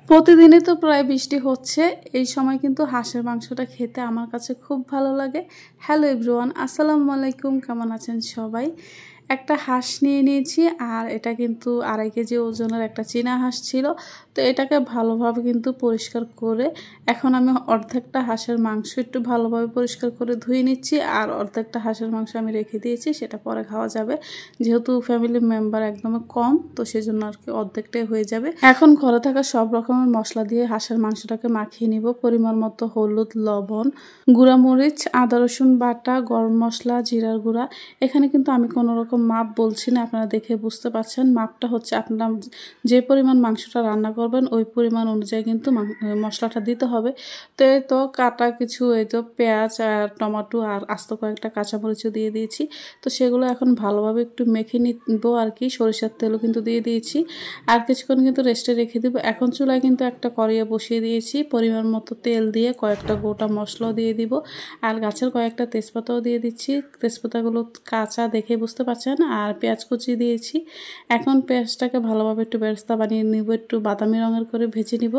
প্রতিদিনই তো প্রায় বৃষ্টি হচ্ছে, এই সময় কিন্তু হাঁসের মাংসটা খেতে আমার কাছে খুব ভালো লাগে। হ্যালো এভরিওয়ান, আসসালামু আলাইকুম, কেমন আছেন সবাই? একটা হাঁস নিয়ে নিয়েছি, আর এটা কিন্তু 2.5 কেজি ওজনের একটা চীনা হাঁস ছিল। তো এটাকে ভালোভাবে কিন্তু পরিষ্কার করে এখন আমি অর্ধেকটা হাঁসের মাংস একটু ভালোভাবে পরিষ্কার করে ধুয়ে নিচ্ছি, আর অর্ধেকটা হাঁসের মাংস আমি রেখে দিয়েছি, সেটা পরে খাওয়া যাবে। যেহেতু ফ্যামিলি মেম্বার একদমই কম, তো সেজন্য আর কি অর্ধেকটাই হয়ে যাবে। এখন ঘরে থাকা সব রকমের মশলা দিয়ে হাঁসের মাংসটাকে মাখিয়ে নিব। পরিমাণ মতো হলুদ, লবণ, গুঁড়ামরিচ, আদা রসুন বাটা, গরম মশলা, জিরার গুঁড়া। এখানে কিন্তু আমি কোনো রকম মাপ বলছি না, আপনারা দেখে বুঝতে পারছেন। মাপটা হচ্ছে আপনারা যে পরিমাণ মাংসটা রান্না করবেন ওই পরিমাণ অনুযায়ী কিন্তু মশলাটা দিতে হবে। তো এই তো কাটা কিছু এই তো পেঁয়াজ আর টমেটো আর আস্ত কয়েকটা কাঁচামরিচও দিয়ে দিয়েছি। তো সেগুলো এখন ভালোভাবে একটু মেখে নিব আর কি। সরিষার তেলও কিন্তু দিয়ে দিয়েছি, আর কিছুক্ষণ কিন্তু রেস্টে রেখে দিব। এখন চুলায় কিন্তু একটা কড়াইয়ে বসিয়ে দিয়েছি, পরিমাণ মতো তেল দিয়ে কয়েকটা গোটা মশলাও দিয়ে দিব, আর গাছের কয়েকটা তেজপাতাও দিয়ে দিচ্ছি। তেজপাতাগুলো কাঁচা দেখে বুঝতে পারছেন, আর পেঁয়াজ কুচি দিয়েছি। এখন পেঁয়াজটাকে ভালোভাবে একটু বেরেস্তা বানিয়ে নিব, একটু বাদামি রঙের করে ভেজে নিব।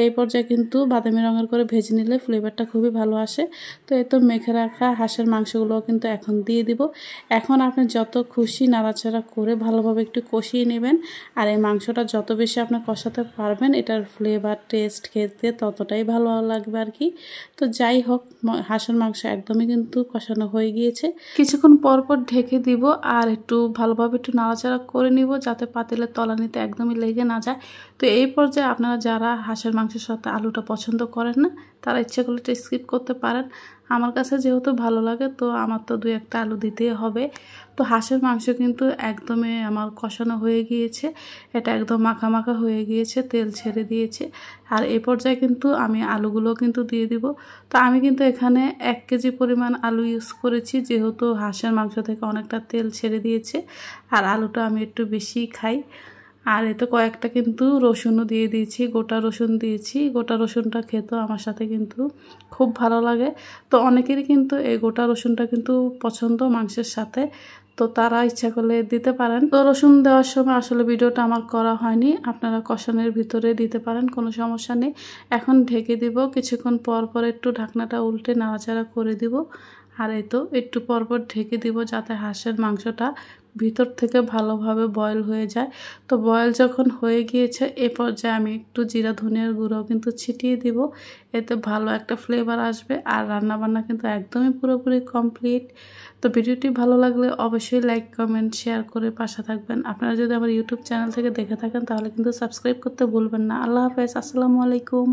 এই পর্যায়ে কিন্তু বাদামি রঙের করে ভেজে নিলে ফ্লেভারটা খুবই ভালো আসে। তো এই তো মেখে রাখা হাঁসের মাংসগুলোও কিন্তু এখন দিয়ে দিব। এখন আপনি যত খুশি নাড়াচাড়া করে ভালোভাবে একটু কষিয়ে নেবেন, আর এই মাংসটা যত বেশি আপনি কষাতে পারবেন এটার ফ্লেভার টেস্ট খেতে ততটাই ভালো লাগবে আর কি। তো যাই হোক, হাঁসের মাংস একদমই কিন্তু কষানো হয়ে গিয়েছে। কিছুক্ষণ পর পর ঢেকে দিব, আর একটু ভালোভাবে একটু নাড়াচাড়া করে নিব যাতে পাতিলের তলানিতে একদমই লেগে না যায়। তো এই পর্যায়ে আপনারা যারা হাঁসের মাংসের সাথে আলুটা পছন্দ করেন না, তারা ইচ্ছে করলে এটা স্কিপ করতে পারেন। আমার কাছে যেহেতু ভালো লাগে, তো আমার তো 2-1টা আলু দিতেই হবে। তো হাঁসের মাংস কিন্তু একদমই আমার কষানো হয়ে গিয়েছে, এটা একদম মাখা মাখা হয়ে গিয়েছে, তেল ছেড়ে দিয়েছে। আর এই পর্যায়ে কিন্তু আমি আলুগুলো কিন্তু দিয়ে দিব। তো আমি কিন্তু এখানে 1 কেজি পরিমাণ আলু ইউজ করেছি, যেহেতু হাঁসের মাংস থেকে অনেকটা তেল ছেড়ে দিয়েছে, আর আলুটা আমি একটু বেশি খাই। আর এতে কয়েকটা কিন্তু রসুনও দিয়ে দিয়েছি, গোটা রসুন দিয়েছি। গোটা রসুনটা খেতেও আমার সাথে কিন্তু খুব ভালো লাগে। তো অনেকেরই কিন্তু এই গোটা রসুনটা কিন্তু পছন্দ মাংসের সাথে, তো তারা ইচ্ছা করলে দিতে পারেন। তো রসুন দেওয়ার সময় আসলে ভিডিওটা আমার করা হয়নি, আপনারা কষানোর ভিতরে দিতে পারেন, কোনো সমস্যা নেই। এখন ঢেকে দিব, কিছুক্ষণ পর পর একটু ঢাকনাটা উল্টে নাড়াচাড়া করে দিব। আর এই তো একটু পরপর ঢেকে দিব যাতে হাঁসের মাংসটা ভিতর থেকে ভালোভাবে বয়েল হয়ে যায়। তো বয়েল যখন হয়ে গিয়েছে এ পর্যায়ে আমি একটু জিরা ধনিয়ার গুঁড়াও কিন্তু ছিটিয়ে দিব, এতে ভালো একটা ফ্লেভার আসবে। আর রান্নাবান্না কিন্তু একদমই পুরোপুরি কমপ্লিট। তো ভিডিওটি ভালো লাগলে অবশ্যই লাইক, কমেন্ট, শেয়ার করে পাশে থাকবেন। আপনারা যদি আমার ইউটিউব চ্যানেল থেকে দেখে থাকেন তাহলে কিন্তু সাবস্ক্রাইব করতে ভুলবেন না। আল্লাহ হাফেজ, আসসালামু আলাইকুম।